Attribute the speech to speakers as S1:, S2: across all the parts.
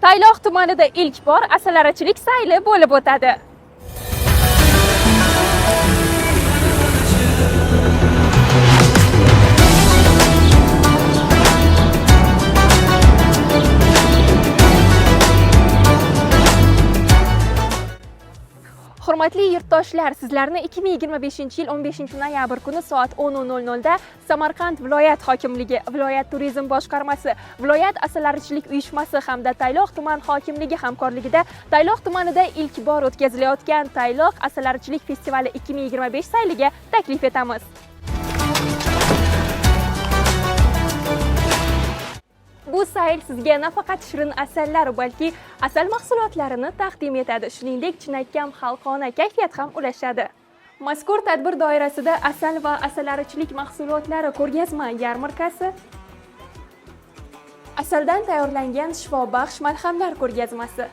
S1: Tayloq tumanida ilk bor asalarichilik sayli bo'lib o'tadi. Hurmatli yurtdoshlar, sizlarni 2025-yil 15-noyabr kuni soat 10:00 da Samarqand viloyat hokimligi, viloyat turizm boshqarmasi, viloyat asalarichilik uyushmasi hamda Tayloq tuman hokimligi hamkorligida Tayloq tumanida ilk bor o'tkazilayotgan Tayloq asalarichilik festivali 2025 sayliga taklif etamiz. Bu sayl sizga nafaqat shirin asallar, balki asal mahsulotlarini taqdim etadi. Shuningdek, chinakam xalqona kayfiyat ham ulashadi. Mazkur tadbir doirasida asal va asalarichilik mahsulotlari ko'rgazma yarmarkasi, asaldan tayyorlangan shifobaxsh malhamlar ko'rgazmasi,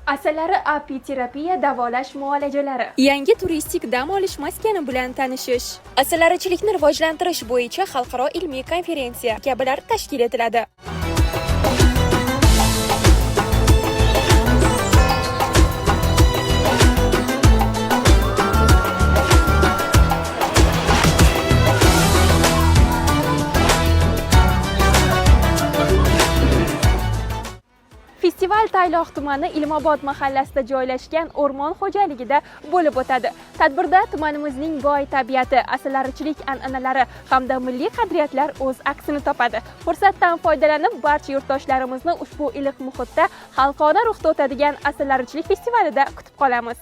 S1: asalari apiterapiya davolash muolajalari, yangi turistik dam olish maskani bilan tanishish, asalarichilikni rivojlantirish bo'yicha xalqaro ilmiy konferensiya kabilar tashkil etiladi. Festival Tayloq tumani Ilmobod mahallasida joylashgan o'rmon xo'jaligida bo'lib o'tadi. Tadbirda tumanimizning boy tabiati, asalarichilik an'analari hamda milliy qadriyatlar o'z aksini topadi. Fursatdan foydalanib, barcha yurtdoshlarimizni ushbu iliq muhitda xalqona ruhda o'tadigan asalarichilik festivalida kutib qolamiz.